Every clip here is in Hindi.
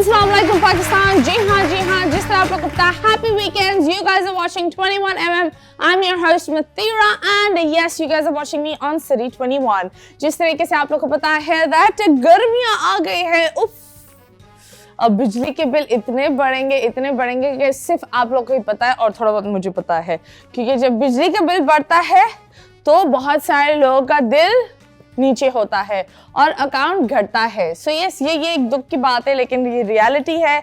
अस्सलाम वालेकुम पाकिस्तान। जी हाँ, जिस तरह आप लोग को पता है, happy weekends. You guys are watching 21mm. I'm your host Mathira and yes, you guys are watching me on City 21. जिस तरीके से आप लोग को पता है that गर्मियाँ आ गई है। उफ, अब बिजली के बिल इतने बढ़ेंगे कि सिर्फ आप लोग को ही पता है और थोड़ा बहुत मुझे पता है, क्योंकि जब बिजली का बिल बढ़ता है तो बहुत सारे लोगों का दिल नीचे होता है और अकाउंट घटता है। सो यस, ये एक दुख की बात है, लेकिन ये रियलिटी है।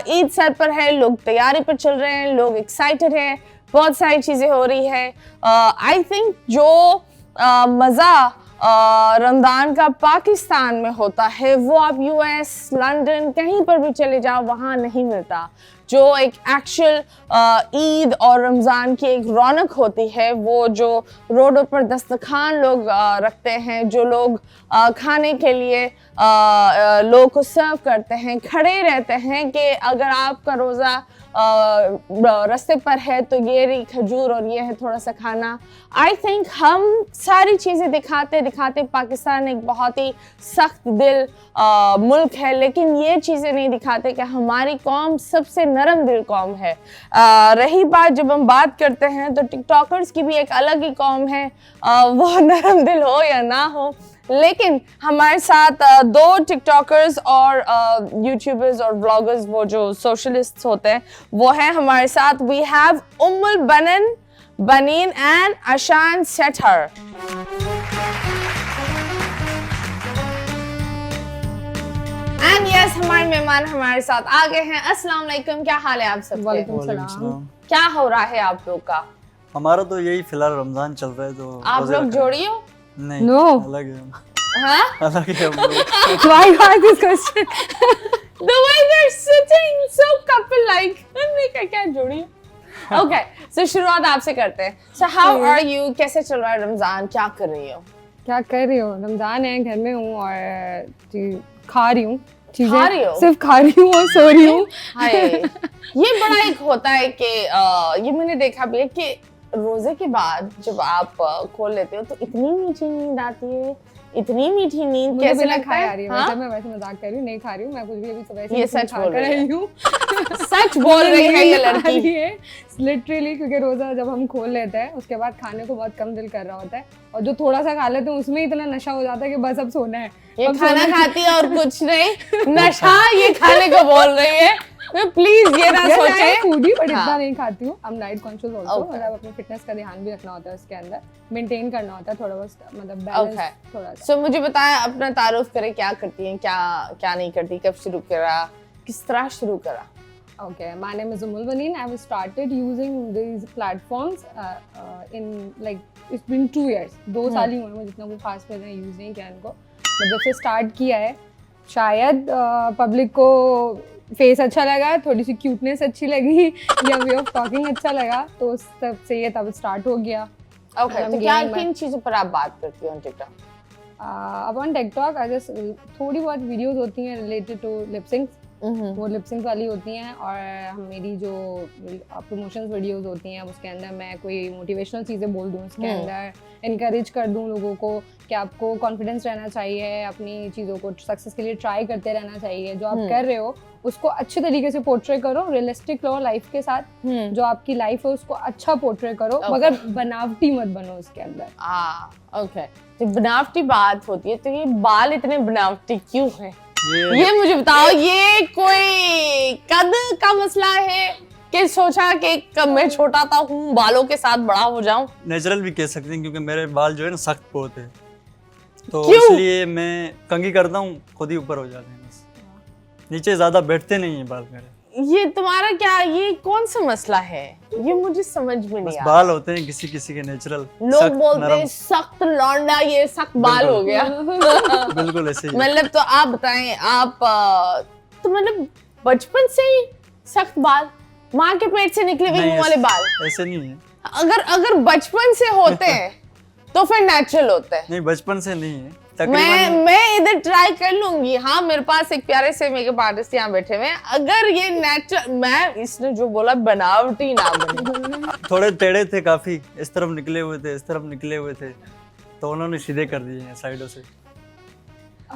ईद सर पर है, लोग तैयारी पर चल रहे हैं, लोग एक्साइटेड हैं, बहुत सारी चीज़ें हो रही है। आई थिंक जो मज़ा रमज़ान का पाकिस्तान में होता है वो आप यूएस, लंदन कहीं पर भी चले जाओ वहाँ नहीं मिलता। जो एक एक्चुअल ईद और रमज़ान की एक रौनक होती है, वो जो रोडों पर दस्तरखान लोग रखते हैं, जो लोग खाने के लिए लोगों को सर्व करते हैं, खड़े रहते हैं कि अगर आपका रोज़ा रास्ते पर है तो ये रही खजूर और ये है थोड़ा सा खाना। आई थिंक हम सारी चीज़ें दिखाते पाकिस्तान एक बहुत ही सख्त दिल मुल्क है, लेकिन ये चीज़ें नहीं दिखाते कि हमारी कौम सबसे नरम दिल कौम है। रही बात, जब हम बात करते हैं तो टिकटॉकर्स की भी एक अलग ही कौम है, वो नरम दिल हो या ना हो। लेकिन हमारे साथ दो टिकटॉकर्स और यूट्यूबर्स और ब्लॉगर्स, वो जो सोशलिस्ट होते हैं, वो हैं हमारे साथ। We have Ummul Banin and Ashan Sethar. And yes, हमारे मेहमान हमारे साथ आ गए हैं। अस्सलाम वालेकुम, क्या हाल है आप सबके? वालेकुम सलाम। क्या हो रहा है आप लोग का? हमारा तो यही फिलहाल रमजान चल रहा है, तो आप लोग जोड़ी हो? नहीं, No. अलग है हम। हाँ? अलग है हम लोग। Why you ask this question? The way they're sitting so couple like, मैं क्या जोड़ी? Okay, so शुरुआत आपसे करते हैं। So how are you? कैसे चल रहा है रमजान? क्या कर रही हो? क्या कर रही हो? रमजान है, घर में हूँ और खा रही हूँ चीजें। खा रही हो? सिर्फ खा रही हूँ और सो रही हूँ। हाय, ये बड़ा एक होता है कि ये मैंने देखा भी है कि रोजे के बाद जब आप खोल लेते हो तो इतनी मीठी नींद आती है, इतनी मीठी नींद कैसे लगता है? आ रही है। हाँ? वैसे मैं वैसे मजाक कर रही हूँ, नहीं खा रही हूँ मैं कुछ भी, अभी सुबह से ये कुछ नहीं सच खा बोल कर रही आई हूँ। सच बोल रही है ये लड़की। लिटरली, क्योंकि रोजा जब हम खोल लेते हैं उसके बाद खाने को बहुत कम दिल कर रहा होता है, और जो थोड़ा सा खा लेते हैं उसमें इतना नशा हो जाता है कि बस अब सोना है। ये खाना खाती है और कुछ नहीं, नशा ये खाने को बोल रही है। प्लीज ये ना सोचे। फूडी बट हाँ। इतना नहीं खाती हूँ। अब नाइट कॉन्शियस ऑल्सो, Okay. मतलब अपने फिटनेस का ध्यान भी रखना होता है, उसके अंदर मेंटेन करना होता है थोड़ा बहुत, मतलब बैलेंस Okay. थोड़ा सा। So मुझे बताएं, अपना तारुफ करें, क्या करती हैं, क्या नहीं करती, कब शुरू करा, किस तरह शुरू करा? Okay, my name is Ummul Baneen. I have started using these platforms in like it's been 2 years. 2 साल ही हुए मुझे, जितना कोई खास मैंने यूज नहीं किया इनको। जब से स्टार्ट किया है, शायद पब्लिक को फेस अच्छा लगा, थोड़ी सी क्यूटनेस अच्छी लगी या वे ऑफ टॉकिंग अच्छा लगा, तो उस तब से ये तब स्टार्ट हो गया। Okay, तो क्या किन चीजों पर आप बात करती हो टिकटॉक? अब ऑन टिकटॉक आई जस्ट थोड़ी बहुत वीडियोस होती हैं रिलेटेड टू लिपसिंग्स, वो लिपसिंग वाली होती हैं, और हम मेरी जो प्रमोशंस वीडियोस होती हैं उसके अंदर मैं कोई मोटिवेशनल चीज़ें बोल दूँ, उसके अंदर इनकरेज कर दूँ लोगों को कि आपको कॉन्फिडेंस रहना चाहिए, अपनी चीज़ों को सक्सेस के लिए ट्राई करते रहना चाहिए, जो आप कर रहे हो उसको अच्छे तरीके से पोर्ट्रे करो, रियलिस्टिक रहो लाइफ के साथ, जो आपकी लाइफ है उसको अच्छा पोर्ट्रे करो, मगर बनावटी मत बनो उसके अंदर। ओके, तो बनावटी बात होती है, तो ये बाल इतने बनावटी क्यों हैं? ये मुझे बताओ, ये कोई कद का मसला है कि सोचा कि कब मैं छोटा था हूँ बालों के साथ बड़ा हो जाऊं? नेचुरल भी कह सकते हैं, क्योंकि मेरे बाल जो है ना सख्त बहुत है, तो क्यों? इसलिए मैं कंघी करता हूँ, खुद ही ऊपर हो जाते हैं, बस नीचे ज्यादा बैठते नहीं है बाल मेरे। ये तुम्हारा क्या, ये कौन सा मसला है? ये मुझे समझ में बस नहीं आता। बाल होते हैं किसी किसी के नेचुरल, लोग बोलते हैं सख्त लौंडा, ये सख्त बाल हो गया। बिल्कुल ऐसे ही। मतलब तो आप बताएं, आप तो मतलब बचपन से ही सख्त बाल, माँ के पेट से निकले हुए मुंह वाले बाल? ऐसे नहीं है। अगर बचपन से होते हैं तो फिर नेचुरल होते हैं। नहीं, बचपन से नहीं है, तकरीबन। मैं इधर ट्राई कर लूंगी। हाँ, मेरे पास एक प्यारे से मेकअप आर्टिस्ट यहाँ बैठे हुए हैं। अगर ये नेचुरल, मैं इसने जो बोला बनावटी ना बने। थोड़े टेढ़े थे काफी, इस तरफ निकले हुए थे, इस तरफ निकले हुए थे, तो उन्होंने सीधे कर दिए हैं साइडों से,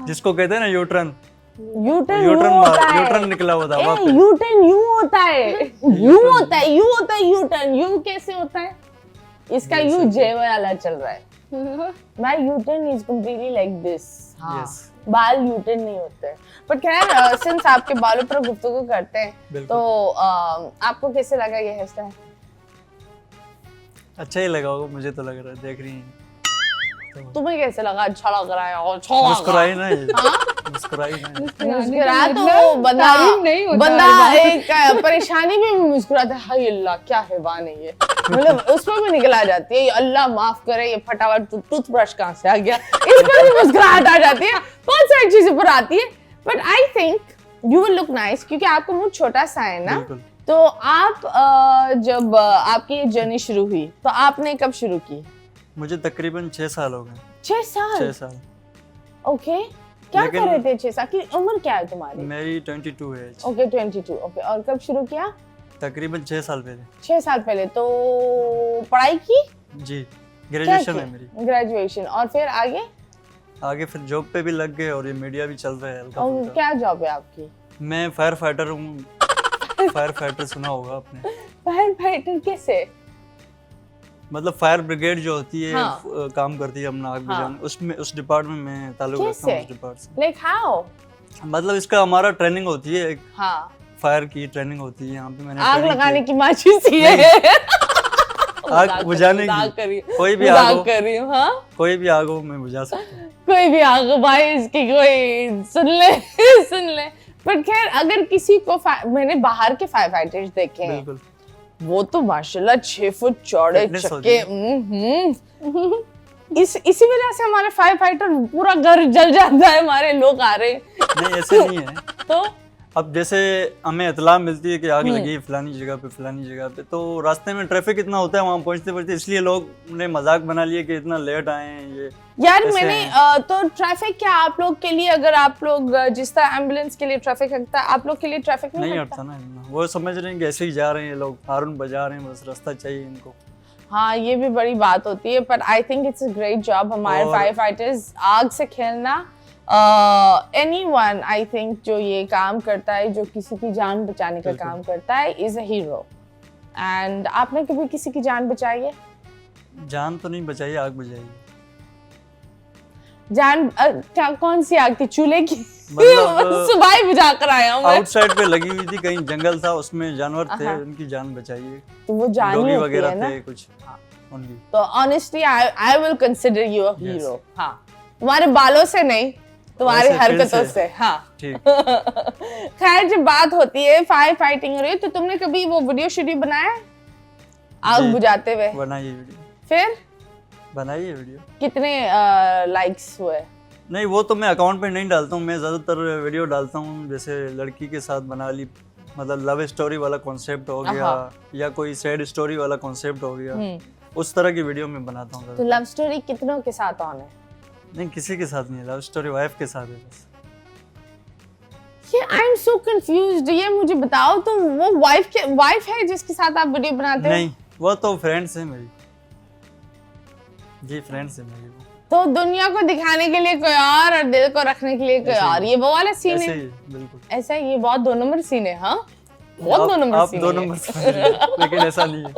जिसको कहते हैं ना यूटर्न, यूटर्न होता है, यूटर्न निकला हुआ था वहाँ पे। यूटर्न यू होता है, यू होता है, यू होता है यूटर्न। यू कैसे होता है? इसका यू जे वाला चल रहा है। My U turn is completely like this. हाँ, बाल यूटर्न नहीं होते। बट खैर, सिंस आपके बालों पर गुफ्तगू करते हैं, तो आपको कैसे लगा ये हेयर स्टाइल? अच्छा ही लगा होगा, मुझे तो लग रहा है, देख रही हैं। तुम्हें कैसे लगा? अच्छा लग रहा है और अच्छा मुस्कुराई ना ये, मुस्कुराई ना ये। मुस्कुरा तो बंदा एक परेशानी में भी मुस्कुराता है। हाय अल्लाह, क्या हैवान है ये। मतलब उसमें भी निकल आ जाती है, अल्लाह माफ करे, ये फटाफट टूथब्रश कहाँ से आ गया, इस पर भी मुस्कुराहट आ जाती है, बहुत सारी चीजें पर आती है। But I think you will look nice, क्योंकि आपका मुंह छोटा सा है ना। तो आप जब आपकी ये जर्नी शुरू हुई, तो आपने कब शुरू की? मुझे तकरीबन 6 साल हो गए। 6 साल? 6 साल। ओके, क्या कर रहे थे 6 साल की उम्र? क्या है तुम्हारी? मेरी 22 है। ओके 22। ओके, और कब शुरू किया? तकरीबन 6 साल पहले। 6 साल पहले। तो पढ़ाई की? जी, ग्रेजुएशन है मेरी। ग्रेजुएशन, और फिर आगे फिर जॉब पे भी लग गए, और ये मीडिया भी चल रहा है हल्का फुल्का। क्या जॉब है आपकी? मैं फायर फाइटर हूँ। फायर फाइटर सुना होगा आपने? फायर फाइटर कैसे? मतलब फायर ब्रिगेड जो होती है, हाँ। काम करती है अपना आग बुझाने, उसमें उस डिपार्टमेंट में ताल्लुक रखता हूँ, उस डिपार्टमेंट से। Like how? मतलब इसका हमारा ट्रेनिंग होती है, हाँ, फायर की ट्रेनिंग होती है यहाँ पे। मैंने आग लगाने की माचिस ही है। आग बुझाने की, कोई भी आग हो, हाँ, कोई भी आग हो मैं बुझा सकता हूँ। कोई भी आग हो भाई, इसकी कोई सुन ले सुन ले। पर खैर, अगर किसी को मैंने बाहर के फायर फाइटर्स देखे हैं, बिल्कुल, वो तो माशाल्लाह 6 फुट चौड़े चक्के। इसी वजह से हमारे फायर फाइटर पूरा घर जल जाता है, हमारे लोग आ रहे। नहीं ऐसे नहीं है। तो अब जैसे हमें इत्तला मिलती है कि आग लगी है फलानी जगह पे, तो रास्ते में ट्रैफिक इतना होता है वहाँ पहुँचते, इसलिए लोग ने मजाक बना लिए कि इतना लेट आए हैं ये। यार मैंने तो ट्रैफिक क्या आप लोग के लिए, अगर आप लोग जिस तरह एम्बुलेंस के लिए ट्रैफिक हटता है, आप लोग के लिए ट्रैफिक नहीं हटता ना। वो समझ रहे हैं कि ऐसे ही जा रहे हैं लोग, हॉर्न बजा रहे हैं, बस रास्ता चाहिए इनको। हाँ, ये भी बड़ी बात होती है। पर I think it's a great job हमारे फायर फाइटर्स। आग से खेलना, एनीवन आई थिंक जो ये काम करता है, जो किसी की जान बचाने का काम करता है, इज अ हीरो। एंड आपने कभी किसी की जान बचाई है? जान तो नहीं बचाई, आग बुझाई। जान क्या, कौन सी आग थी? चूल्हे की? मतलब सुबह बुझा कर आया हूँ मैं। आउटसाइड पे लगी हुई थी, कहीं जंगल था, उसमें जानवर थे, उनकी जान बचाई है। तो वो जान डॉगी ही होती वगैरह है ना? थे कुछ उनकी। तो honestly I will consider you a hero. हाँ, तुम्हारे बालों से नहीं, तुम्हारी हरकतों से। हाँ ठीक। खैर, जब बात होती है फायर फाइटिंग हो रही है, तो तुमने कभी वो वीडियो बनाया आग बुझाते हुए? बनाइए वीडियो। फिर बनाइए वीडियो। कितने लाइक्स हुए? नहीं, वो तो मैं अकाउंट पे नहीं डालता हूँ, मैं ज़्यादातर वीडियो डालता हूँ जैसे लड़की के साथ बना ली, मतलब लव स्टोरी वाला कॉन्सेप्ट हो गया, या कोई सैड स्टोरी वाला कॉन्सेप्ट हो गया, उस तरह की वीडियो मैं बनाता हूँ। तो लव स्टोरी कितनों के साथ ऑन है? नहीं, किसी के साथ नहीं, लव स्टोरी वाइफ के साथ है बस। ये आई एम सो कंफ्यूज्ड, ये मुझे बताओ, तो वो वाइफ है जिसके साथ आप वीडियो बनाते हो? नहीं, वो तो फ्रेंड्स है मेरी। जी, फ्रेंड्स है मेरी। तो दुनिया को दिखाने के लिए कोई और दिल को रखने के लिए कोई और, ये वो वाला सीन है? बिल्कुल ऐसा ही। ये बहुत 2 नंबर सीन है। हाँ, बहुत 2 नंबर सीन है। 2 नंबर सीन, लेकिन ऐसा नहीं है।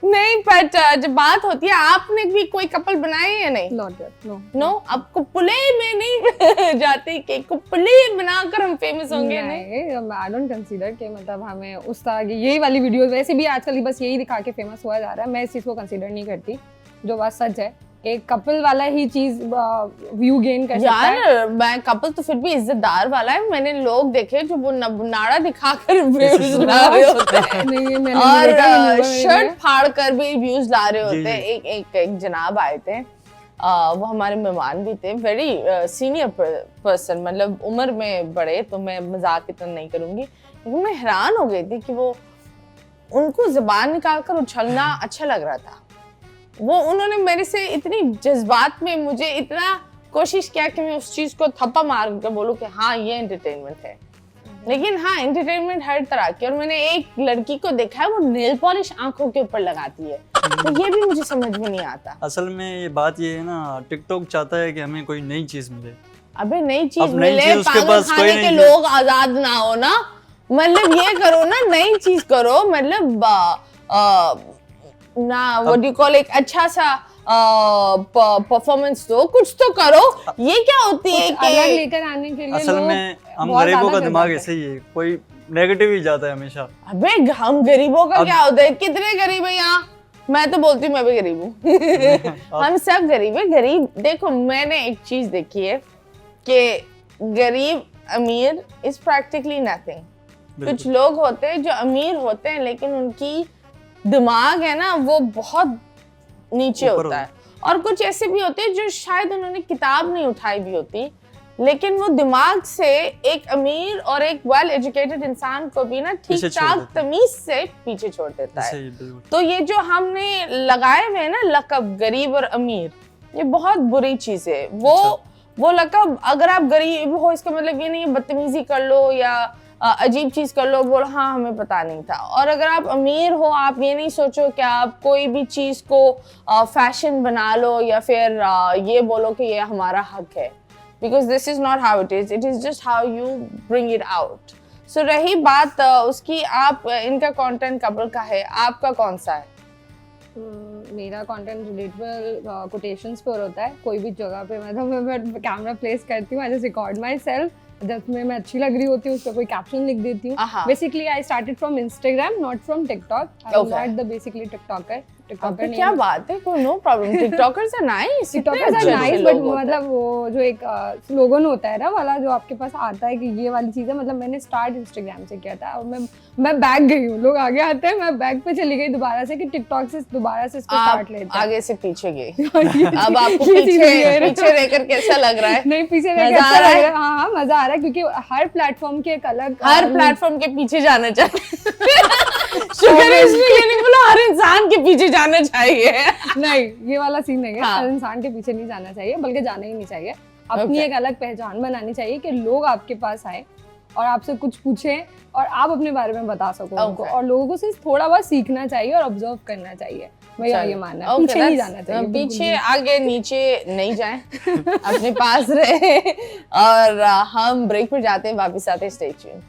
नहीं, बट जब बात होती है, आपने भी कोई कपल बनाए या नहीं? नो, अब कुपले में नहीं जाते कि कुपले बनाकर हम फेमस होंगे। नहीं, आई डोंट कंसीडर कि मतलब हमें उस तरह की यही वाली वीडियोस, वैसे भी आजकल बस यही दिखा के फेमस हुआ जा रहा है। मैं इस चीज को कंसीडर नहीं करती। जो बात सच है कि कपल वाला ही चीज व्यू गेन कर सकता है। यार, मैं कपल तो फिर भी इज्जतदार वाला है। मैंने लोग देखे जो वो नाड़ा दिखाकर व्यूज ला रहे होते हैं और शर्ट फाड़ कर भी व्यूज ला रहे होते हैं। एक जनाब आए थे, वो हमारे मेहमान भी थे, वेरी सीनियर पर्सन, मतलब उम्र में बड़े, तो मैं मजाक इतना नहीं करूंगी, लेकिन मैं हैरान हो गई थी कि वो उनको जुबान निकाल कर उछलना अच्छा लग रहा था। वो उन्होंने मेरे से इतनी जज्बात में मुझे इतना कोशिश किया कि मैं उस चीज को थप्पा मार कर बोलूं कि हाँ, ये एंटरटेनमेंट है। लेकिन हाँ, एंटरटेनमेंट हर तरह की। और मैंने एक लड़की को देखा है, वो नेल पॉलिश आंखों के ऊपर लगाती है, तो ये भी मुझे समझ में नहीं आता। असल में ये बात ये है ना, टिकटॉक चाहता है कि हमें कोई नई चीज मिले, अबे नई चीज अब नई मिले, चीज उसके पागल पास कोई खाने के नहीं लोग आजाद ना हो ना, मतलब ये करो ना, नई चीज करो, मतलब ना व्हाट डू यू कॉल, एक अच्छा सा परफॉर्मेंस दो, कुछ तो करो। ये क्या होती है कुछ अलग कि लेकर आने के लिए असल लोग में हम बहुत गरीबों ज्यादा का दिमाग कर ऐसे ही है, कोई नेगेटिव ही जाता है हमेशा। अबे हम गरीबों का अब- क्या होता है, कितने गरीब है यहाँ, मैं तो बोलती हूँ मैं भी गरीब हूँ। हम सब गरीब है। गरीब देखो, मैंने एक चीज देखी है कि गरीब अमीर इज प्रैक्टिकली नथिंग। कुछ लोग होते हैं जो अमीर होते हैं लेकिन उनकी दिमाग है ना वो बहुत नीचे ऊपर होता है, और कुछ ऐसे भी होते हैं जो शायद उन्होंने किताब नहीं उठाई भी होती, लेकिन वो दिमाग से एक अमीर और एक वेल एजुकेटेड इंसान को भी ना ठीक ठाक तमीज से पीछे छोड़ देता है। तो ये जो हमने लगाए हुए हैं ना लक़ब गरीब और अमीर, ये बहुत बुरी चीज है। वो लक़ब, अगर आप गरीब हो इसका मतलब ये नहीं है बदतमीजी कर लो या अजीब चीज कर लो, बोलो हाँ हमें पता नहीं था। और अगर आप अमीर हो, आप ये नहीं सोचो कि आप कोई भी चीज को फैशन बना लो या फिर ये बोलो कि ये हमारा हक है, because this is not how it is just how you bring it out. So रही बात उसकी, आप इनका कंटेंट कबल का है, आपका कौन सा है? मेरा कंटेंट रिलेटेबल कोटेशंस पर होता है। कोई भी जगह पे मतलब मैं कैमरा प्लेस करती हूँ, I just record my self, जब मैं अच्छी लग रही होती हूँ उस पर कोई कैप्शन लिख देती हूँ। Basically I started from Instagram, not from TikTok. I am not the basically TikToker. TikToker क्या बात है, कोई no problem, TikTokers are nice, TikTokers are nice, but मतलब वो जो एक स्लोगन होता है ना वाला जो आपके पास आता है कि ये वाली चीज़ है, मतलब मैंने स्टार्ट इंस्टाग्राम से किया था और मैं बैक गई हूँ, लोग आगे आते हैं, मैं बैक पे चली गई दोबारा से कि टिकटॉक से दोबारा से इसको स्टार्ट लेते हैं। आगे से पीछे गए। अब आपको पीछे रहकर कैसा लग रहा है? नहीं, पीछे रहकर अच्छा लग रहा है। हाँ, मजा आ रहा है क्योंकि हर प्लेटफॉर्म के एक अलग, हर प्लेटफॉर्म के पीछे जाना चाहिए। शुक्र है इसलिए ये नहीं बोला हर इंसान के पीछे जाना चाहिए। नहीं, ये वाला सीन नहीं है। हर इंसान के पीछे नहीं जाना चाहिए, बल्कि जाना ही नहीं चाहिए। अपनी एक अलग पहचान बनानी चाहिए कि लोग आपके पास आए और आपसे कुछ पूछें और आप अपने बारे में बता सको उनको, और लोगों को सिर्फ थोड़ा बहुत सीखना चाहिए और ऑब्जर्व करना चाहिए। मेरा ये मानना है, पीछे नहीं जाना चाहिए, पीछे आगे नीचे नहीं जाएं, अपने पास रहे। और हम ब्रेक पर जाते हैं, वापस आते हैं, stay tuned.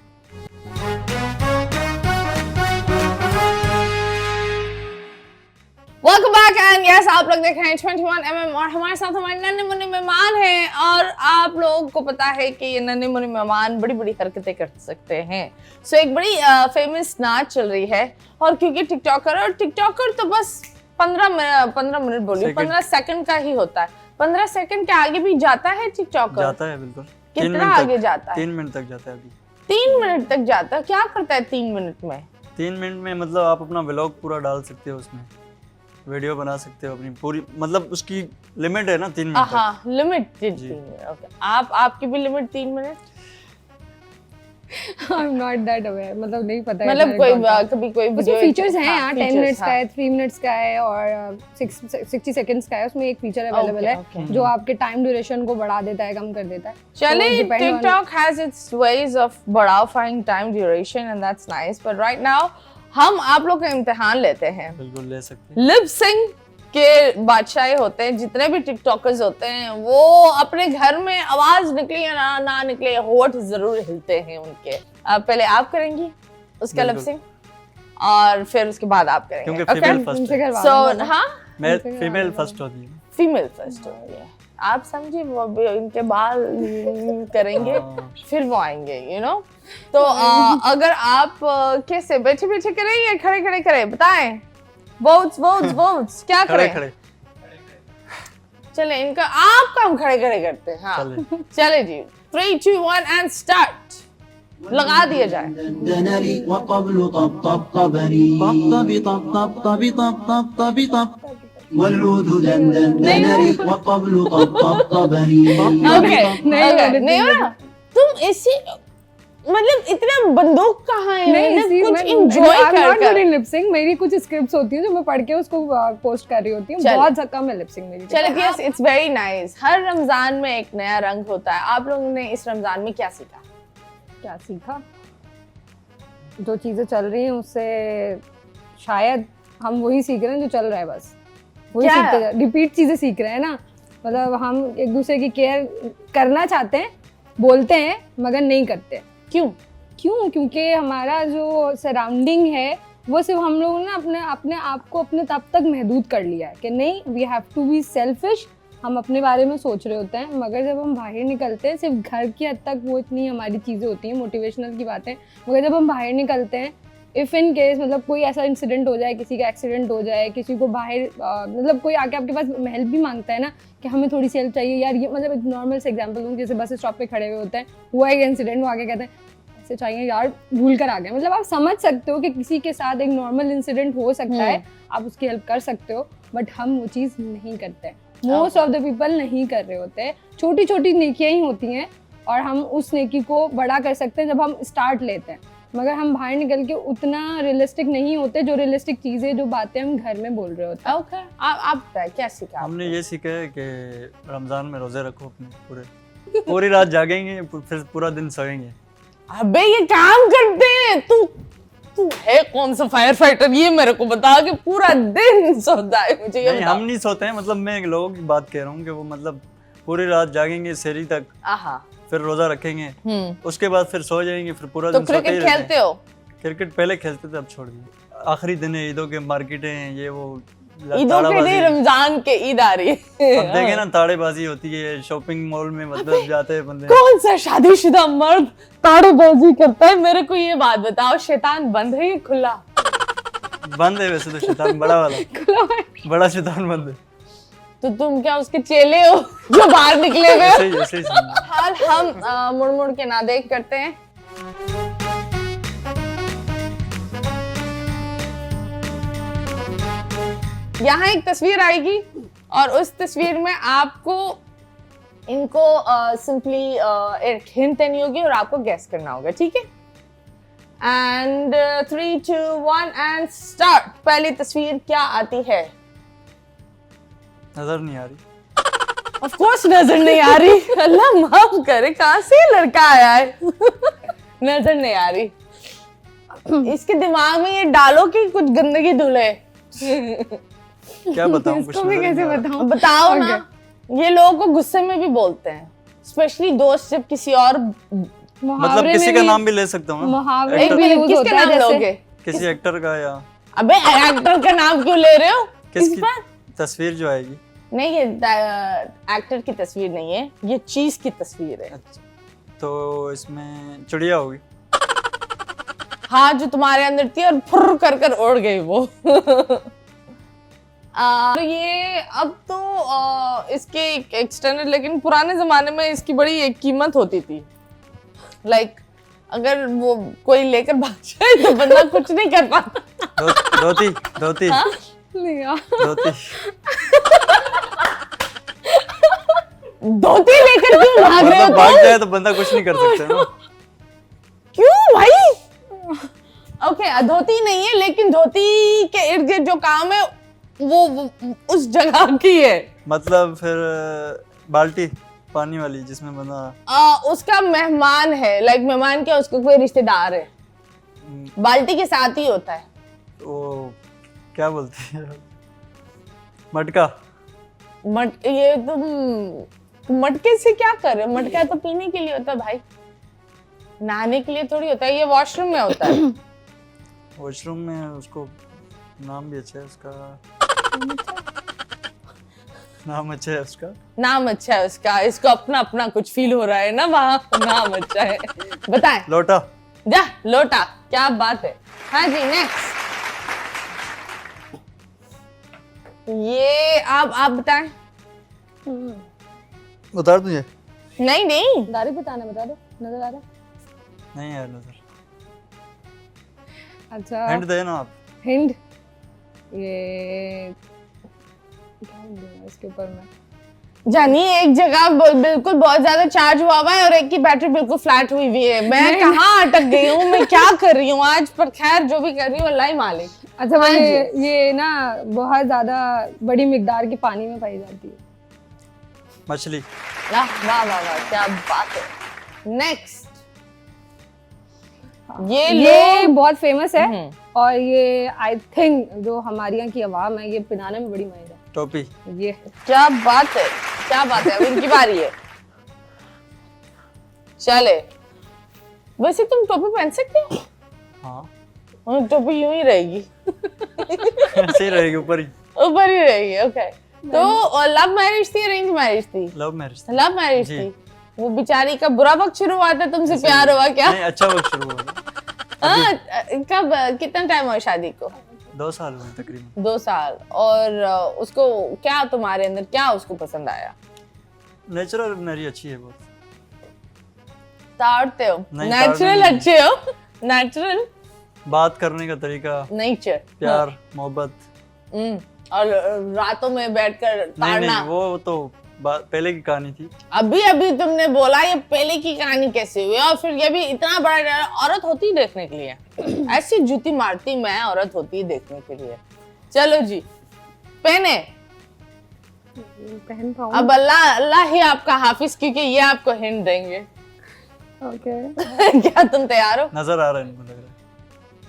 Welcome back and yes, आप लोग देख रहे हैं 21mm और हमारे साथ हमारे नन्हे मुन्ने मेहमान हैं। और आप लोगों को पता है कि ये नन्हे मुन्ने मेहमान बड़ी बड़ी हरकतें कर सकते हैं। सो एक बड़ी फेमस नाच चल रही है, और क्योंकि टिकटॉकर तो बस 15 मिनट बोलिए 15 सेकंड का ही होता है। 15 सेकंड के आगे भी जाता है टिकटॉकर? जाता है बिल्कुल। कितना आगे जाता है? 3 मिनट तक जाता है। अभी 3 मिनट तक जाता है? क्या करता है 3 मिनट में? 3 मिनट में मतलब आप अपना व्लॉग पूरा डाल सकते हो, उसमें वीडियो बना सकते हो अपनी पूरी, मतलब उसकी लिमिट है ना 3 मिनट। हाँ, लिमिट 3 मिनट। ओके, आपकी भी limit 3 minute? I'm not that aware, मतलब नहीं पता है। मतलब कभी कोई वीडियो फीचर्स हैं यार, 10 मिनट्स का है, 3 मिनट्स का है और 60 सेकंड्स का है। उसमें एक फीचर अवेलेबल है जो आपके टाइम ड्यूरेशन को बढ़ा देता है, कम कर देता है। चलिए, TikTok has its ways of बढ़ाफाइंग time duration and that's nice, but right now हम आप लोग का इम्तिहान लेते हैं। बिल्कुल ले सकते हैं। लिप सिंक के बादशाह होते हैं, जितने भी टिकटॉकर्स होते हैं वो अपने घर में आवाज निकले या ना निकले, होठ जरूर हिलते हैं उनके। पहले आप करेंगी उसका लिप सिंक और फिर उसके बाद आप करेंगे, क्योंकि फीमेल फर्स्ट है। सो हाँ, मैं फीमेल फर्स्ट होती है। फीमेल फर्स्ट होती है, आप समझिए। वो अभी इनके बाल करेंगे फिर वो आएंगे, यू नो। तो अगर आप कैसे बैठे बैठे करें या खड़े खड़े करें, बताएं। वोट्स क्या करें? खड़े। चले, इनका आपका हम खड़े खड़े करते हैं। हाँ चले जी, 3, 2, 1 एंड स्टार्ट। लगा दिया जाए। नहीं हो रहा, तुम ऐसी मतलब इतना बंदूक कहाँ है? नहीं, कुछ एंजॉय कर लिप सिंक। मेरी कुछ स्क्रिप्ट्स होती हैं जो मैं पढ़ के उसको पोस्ट कर रही होती हूँ। बहुत कम है लिप सिंक मेरी। चलो, यस, इट्स वेरी नाइस। हर रमजान में एक नया रंग होता है। आप लोगों ने इस रमजान में क्या सीखा? क्या सीखा? जो चीजें चल रही हैं उससे शायद हम वही सीख रहे हैं जो चल रहा है, बस वही सीखते हैं। रिपीट चीजें सीख रहे हैं ना, मतलब हम एक दूसरे की केयर करना चाहते हैं, बोलते हैं मगर नहीं करते। क्यों? क्योंकि हमारा जो सराउंडिंग है वो सिर्फ हम लोगों ने अपने आप को अपने तब तक महदूद कर लिया है कि नहीं, we have to be selfish. हम अपने बारे में सोच रहे होते हैं, मगर जब हम बाहर निकलते हैं सिर्फ घर की हद तक वो इतनी हमारी चीज़ें होती हैं, मोटिवेशनल की बातें, मगर जब हम बाहर निकलते हैं, इफ़ इन केस मतलब कोई ऐसा इंसिडेंट हो जाए, किसी का एक्सीडेंट हो जाए, किसी को बाहर मतलब कोई आके आपके पास हेल्प भी मांगता है ना कि हमें थोड़ी सी हेल्प चाहिए यार, ये मतलब एक नॉर्मल से एग्जांपल दूँ, जैसे बस स्टॉप पे खड़े हुए होते हैं, हुआ एक इंसिडेंट, वो आके कहते हैं ऐसे चाहिए यार, भूल कर आ गए। मतलब आप समझ सकते हो कि किसी के साथ एक नॉर्मल इंसिडेंट हो सकता है, आप उसकी हेल्प कर सकते हो, बट हम वो चीज़ नहीं करते। मोस्ट ऑफ द पीपल नहीं कर रहे होते। छोटी छोटी नेकियां ही होती हैं और हम उस नेकी को बड़ा कर सकते हैं जब हम स्टार्ट लेते हैं, मगर हम बाहर निकल के उतना रियलिस्टिक नहीं होते, जो रियलिस्टिक चीज़ें, जो बातें हम घर में बोल रहे होते हैं। ओके, आप क्या सीखा? हमने ये सीखा है कि रमज़ान में रोज़े रखो अपने, पूरी रात जागेंगे, फिर पूरा दिन सोएंगे। अबे ये काम करते हैं, तू है कौन सा फायर फाइटर, ये मेरे को बता कि पूरा दिन सोता है। मुझे ये नहीं, हम नहीं सोते हैं, मतलब मैं लोगों की बात कह रहा हूँ कि वो मतलब पूरी रात जागेंगे सहरी तक, फिर रोजा रखेंगे, उसके बाद फिर सो जाएंगे, फिर पूरा दिन सोते ही रहते हैं। क्रिकेट खेलते हो? क्रिकेट पहले खेलते थे, अब छोड़ दिए। आखिरी दिन है, ईदों के मार्केटें हैं, ये वो ईदों के नहीं, रमजान के ईद आ रही है। अब देखे ना, ताड़ेबाजी होती है शॉपिंग मॉल में, मतलब जाते हैं बंदे। कौन सा शादीशुदा मर्द ताड़ेबाजी करता है? मेरे को ये बात बताओ, शैतान बंद है या खुला? बंद है वैसे तो शैतान, बड़ा वाला बड़ा शैतान बंद है। तो तुम क्या उसके चेले हो जो बाहर निकले हुए? ऐसे ही समझो। हाल हम मुड़ मुड़ के ना देख करते हैं। यहाँ एक तस्वीर आएगी और उस तस्वीर में आपको इनको सिंपली एक हिंट देनी होगी और आपको गेस करना होगा, ठीक है? And 3, 2, 1 and start. पहली तस्वीर क्या आती है? नजर नहीं आ रही। ऑफ कोर्स नजर नहीं आ रही। अल्लाह माफ करे, कहाँ से लड़का आया है? नजर नहीं आ रही। इसके दिमाग में ये डालो कि कुछ गंदगी धुले। क्या बताऊं, कुछ इसको मैं कैसे बताऊं? बताओ ना। ये लोगों को गुस्से में भी बोलते हैं, स्पेशली दोस्त जब किसी और, मतलब किसी का नाम भी ले सकता हूँ, मुहावरे भी यूज होता किसके नाम है, लोगे? किसी एक्टर का, या अबे एक्टर का नाम क्यों ले रहे हो? किसकी तस्वीर जो आएगी? नहीं, ये एक्टर की तस्वीर नहीं है, ये चीज की तस्वीर है। अच्छा, तो इसमें चिड़िया होगी। हाँ, जो तुम्हारे अंदर थी और फुर्र कर कर उड़ गई वो। तो ये अब तो इसके एक्सटर्नल, लेकिन पुराने जमाने में इसकी बड़ी एक कीमत होती थी। लाइक अगर वो कोई लेकर भाग जाए तो बंदा कुछ नहीं कर पाता। धोती धोती धोती धोती लेकर क्यों भाग रहे हो? भाग जाए तो बंदा कुछ नहीं कर सकता ना। क्यों भाई? ओके, धोती नहीं है, लेकिन धोती के इर्द गिर्द जो काम है वो उस जगह की है। मतलब फिर बाल्टी पानी वाली जिसमें बंदा उसका मेहमान है। लाइक मेहमान क्या, उसका कोई रिश्तेदार है। बाल्टी के साथ ही होता है। वो क्या बोलते हैं, मटका। ये तुम मटके से क्या कर रहे हो? मटका तो पीने के लिए होता है भाई, नहाने के लिए थोड़ी होता है। ये वॉशरूम में होता है। वॉशरूम में उसको नाम भी अच्छा है उसका, नाम अच्छा है उसका, नाम अच्छा है उसका। इसको अपना अपना कुछ फील हो रहा है ना, वहाँ नाम अच्छा है। बताएं। लोटा। जा, लोटा, क्या बात है। हाँ जी, नेक्स्ट। ये आप बताएं। उतार तुझे? नहीं नहीं, दाढ़ी बताना, बता दो। नजर आ रहा? नहीं यार, नजर। अच्छा, हिंट दे ना आप। हिंट, ये क्या बोलूं इसके ऊपर मैं? जानिए, एक जगह बिल्कुल बहुत ज्यादा चार्ज हुआ हुआ है और एक की बैटरी बिल्कुल फ्लैट हुई हुई है। मैं कहाँ अटक गई हूँ, मैं क्या कर रही हूँ आज, पर खैर जो भी कर रही हूँ अल्लाह ही मालिक। अच्छा, हाँ, ये ना बहुत ज्यादा बड़ी मिकदार की पानी में पाई जाती है। मछली। वाह वाह वाह, क्या बात है। नेक्स्ट। ये बहुत फेमस है और ये आई थिंक जो हमारे यहाँ की आवाम है, ये पिलाने में बड़ी माहिर है। टोपी। ये क्या बात है। क्या बात है, अब इनकी बारी है। चले, वैसे तुम टोपी पहन सकते हो? हाँ और टोपी यूं ही रहेगी। ऐसे ही रहेगी, ऊपर ही। ऊपर ही रहेगी, ओके। तो लव मैरिज थी, अरेंज मैरिज थी? Love marriage. लव मैरिज जी। थी। वो बेचारी का बुरा वक्त शुरू हुआ था, तुमसे प्यार हुआ क्या? नहीं, अच्छा वक्त शुरू हुआ। हाँ, कब, कितना टाइम हुआ शादी को? 2 साल हुए तकरीबन। 2 साल। और उसको क्या, तुम्हारे अंदर क्या उसको पसंद आया? नेचुरल मेरी अच्छी है बहुत। ताड़ते हो? नहीं, नेचुरल ताड़ने अच्छे हो? नेचुरल बात करने का तरीका, नेचर, प्यार, मोहब्बत। और रातों में बैठकर नहीं ताड़ना। नहीं, वो तो पहले की कहानी थी। अभी अभी तुमने बोला ये पहले की कहानी कैसे हुई, और फिर ये भी इतना बड़ा, औरत होती देखने के लिए। ऐसी जूती मारती मैं, औरत होती देखने के लिए। चलो जी, पहने। पहन पाऊँ? अब अल्लाह अल्लाह ही आपका हाफिज, क्योंकि ये आपको हिंट देंगे। ओके। क्या तुम तैयार हो? नजर आ रहा है, इनको लग रहा है।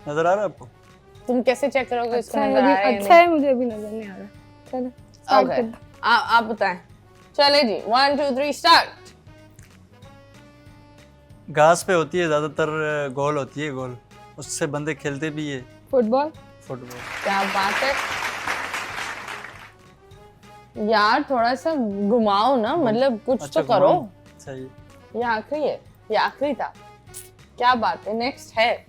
नजर आ रहा है आपको? तुम कैसे चेक करोगे इसको अच्छा नजर आ रहा है या अच्छा है, मुझे अभी नजर नहीं आ रहा। चलो नहीं? start Okay. कर दो। आप बताएं। चले जी, 1 2 3 स्टार्ट। घास पे होती है ज्यादातर, गोल होती है, गोल। उससे बंदे खेलते भी है। फुटबॉल। फुटबॉल। क्या बात है यार, थोड़ा सा घुमाओ ना, मतलब कुछ अच्छा, तो करो। घुमाऊं? सही। ये आखिरी है, ये आखिरी था। क्या बात है, नेक्स्ट है।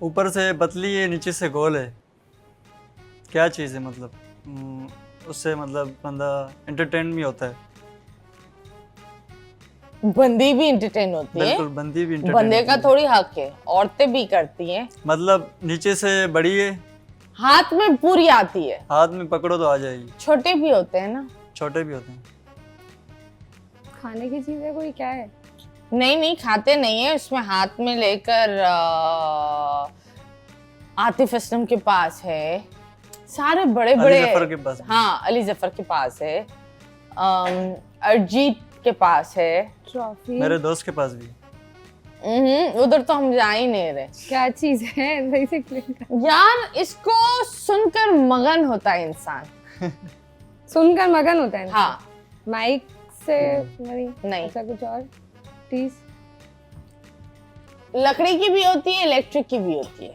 ऊपर से पतली है, नीचे से गोल है। क्या चीज़ है मतलब? उससे मतलब बंदा एंटरटेन भी होता है। बंदी भी एंटरटेन होती है। बिल्कुल, बंदी भी entertain बंदे होती का है। थोड़ी हक है, औरतें भी करती हैं। मतलब नीचे से बड़ी है, हाथ में पूरी आती है। हाथ में पकड़ो तो आ जाएगी। छोटे भी होते हैं ना? छोटे भी होते हैं। खाने की चीज है कोई? क्या है? नहीं नहीं, खाते नहीं है। उसमें हाथ में लेकर आतिफ असलम के पास है, सारे बड़े बड़े। अली जफर के पास भी। हाँ, अली जफर के पास है, अरिजीत के पास है। ट्रॉफी। मेरे दोस्त के पास भी। उधर तो हम जा ही नहीं रहे। क्या चीज है? सही से explain कर। यार, इसको सुनकर मगन होता है इंसान। सुनकर मगन होता है। हाँ। माइक से नहीं? नहीं। अच्छा, कुछ और प्लीज। लकड़ी की भी होती है, इलेक्ट्रिक की भी होती है।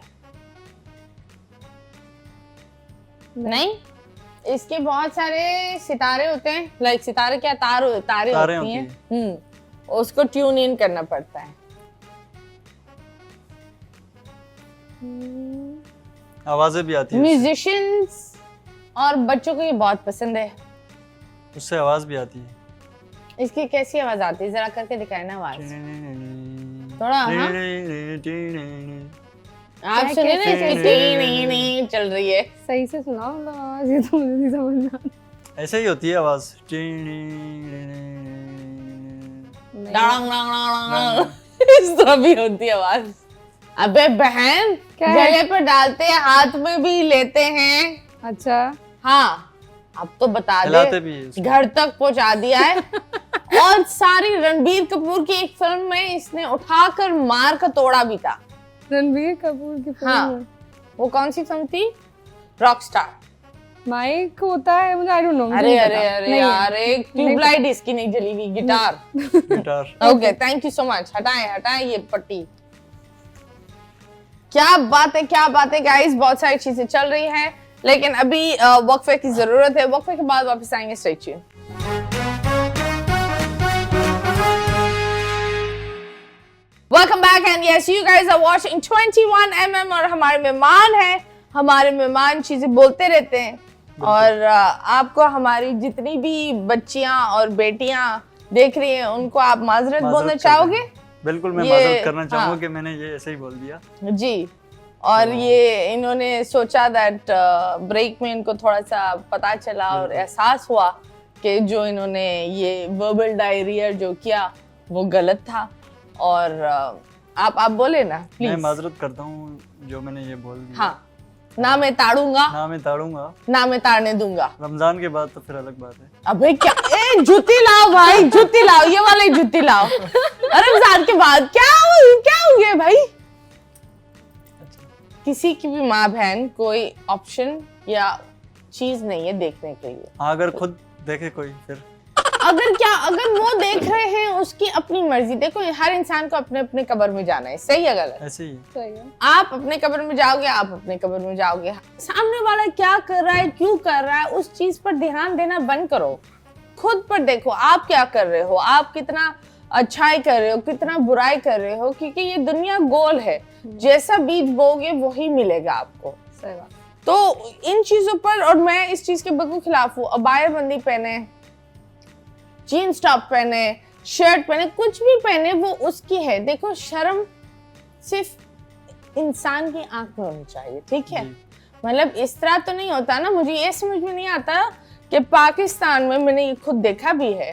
नहीं, इसके बहुत सारे सितारे होते हैं। लाइक सितारे क्या, तारे तारे होती हैं। उसको ट्यून इन करना पड़ता है। आवाजें भी आती है म्यूजिशियंस और बच्चों को ये बहुत पसंद है। उससे आवाज भी आती है। इसकी कैसी आवाज आती है, जरा करके दिखाए ना आवाज थोड़ा। हाँ, आप क्या- सुने ना, कैसे- इसकी टी चल रही है। सही से सुनाओ मतलब आवाज, ये तो मुझे नहीं समझ में आता। ऐसे ही होती है आवाज। डांग डांग डांग डांग। इस तरह भी होती है आवाज। अबे बहन, क्या है? गले पर डालते हैं, हाथ में भी लेते हैं। अच्छा। हाँ, अब तो बता हिलाते दे, भी है उसको। घर तक पहुंचा दिया है। और सारी रणबीर कपूर की एक फिल्म में इसने उठाकर मार का तोड़ा भी था। रणबीर कपूर की फिल्म हाँ, में वो कौन सी फिल्म थी? रॉकस्टार। माइक होता है, मुझे आई डोंट नो। अरे अरे अरे यार, एक ट्यूबलाइट इसकी नहीं जली हुई, guitar. Guitar. Okay, thank you so much. हटाएं हटाएं ये पट्टी। क्या बात है, क्या बात है गाइस, बहुत सारी चीजें चल रही हैं, लेकिन अभी वक्फे की जरूरत है। वक्फे के बाद वापस आएंगे। Stay tuned. Welcome back and yes, you guys are watching 21mm और हमारे मेहमान हैं। हमारे मेहमान चीजें बोलते रहते हैं, और आपको हमारी जितनी भी बच्चियां और बेटियां देख रही हैं उनको आप माजरत बोलना माजरत चाहोगे? करते हैं। बिल्कुल, मैं ये- माजरत करना चाहूंगा हाँ। कि मैंने ये ऐसे ही बोल दिया। जी। और ये इन्होंने सोचा दैट ब्रेक में इनको थोड़ा सा पता चला और एहसास हुआ कि जो इन्होंने ये वर्बल डायरिया जो किया वो गलत था। और आप बोले ना मैं प्लीज। माजरत करता हूँ जो मैंने ये बोल दिया। हाँ, ना मैं ताड़ूंगा, ना मैं ताड़ूंगा। ना मैं ताड़ने दूंगा। रमजान के बाद तो फिर अलग बात है। अबे क्या, जूती लाओ भाई, जूती लाओ, ये वाले जूती लाओ। अरे रमजान के बाद क्या हो गया भाई? किसी की भी माँ बहन कोई ऑप्शन या चीज नहीं है देखने के लिए। हाँ, अगर खुद देखे कोई फिर। अगर वो देख रहे हैं उसकी अपनी मर्जी। देखो हर इंसान को अपने अपने कब्र में जाना है, सही है गलत? ऐसे ही सही है। आप अपने कब्र में जाओगे, आप अपने कब्र में जाओगे। सामने वाला क्या कर रहा है, क्यों कर रहा है, उस चीज पर ध्यान देना बंद करो। खुद पर देखो आप क्या कर रहे हो, आप कितना अच्छाई कर रहे हो, कितना बुराई कर रहे हो, क्योंकि ये दुनिया गोल है। जैसा बीज बोगे वही मिलेगा आपको। सही बात। तो इन चीजों पर, और मैं इस चीज के बिल्कुल खिलाफ हूँ। अबायाबंदी पहने, जीन्स टॉप पहने, शर्ट पहने, कुछ भी पहने, वो उसकी है। देखो शर्म सिर्फ इंसान की आंख में होनी चाहिए, ठीक है? मतलब इस तरह तो नहीं होता ना। मुझे ये समझ में नहीं आता कि पाकिस्तान में, मैंने ये खुद देखा भी है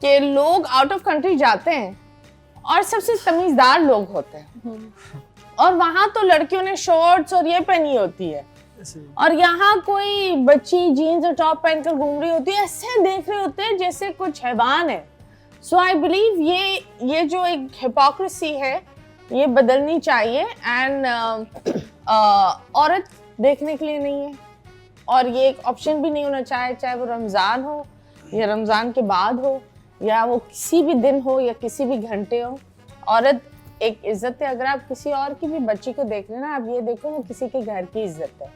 कि लोग आउट ऑफ कंट्री जाते हैं और सबसे तमीजदार लोग होते हैं, और वहां तो लड़कियों ने शॉर्ट्स और ये पहनी होती है, और यहाँ कोई बच्ची जीन्स और टॉप पहनकर घूम रही होती है। ऐसे देख रहे होते हैं जैसे कुछ हैवान है। सो आई बिलीव ये जो एक हिपोक्रेसी है ये बदलनी चाहिए। एंड औरत देखने के लिए नहीं है, और ये एक ऑप्शन भी नहीं होना चाहिए, चाहे वो रमज़ान हो या रमज़ान के बाद हो, या वो किसी भी दिन हो या किसी भी घंटे हो। औरत एक इज्जत है। अगर आप किसी और की भी बच्ची को देख रहे हैं ना, आप ये देखो वो किसी के घर की इज्जत है,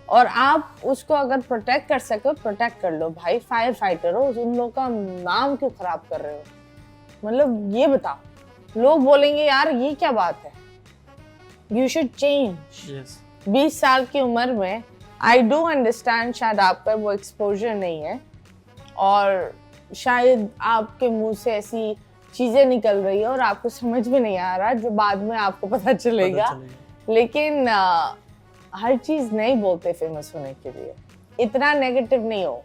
और आप उसको अगर प्रोटेक्ट कर सको प्रोटेक्ट कर लो। भाई फायर फाइटर हो, उन लोगों का नाम क्यों खराब कर रहे हो? मतलब ये बताओ, लोग बोलेंगे यार ये क्या बात है, यू शुड चेंज। 20 साल की उम्र में आई डू अंडरस्टैंड, शायद आपका वो एक्सपोजर नहीं है, और शायद आपके मुंह से ऐसी चीजें निकल रही है और आपको समझ में नहीं आ रहा, जो बाद में आपको पता चलेगा। लेकिन हर चीज नहीं बोलते फेमस होने के लिए। इतना नेगेटिव नहीं हो,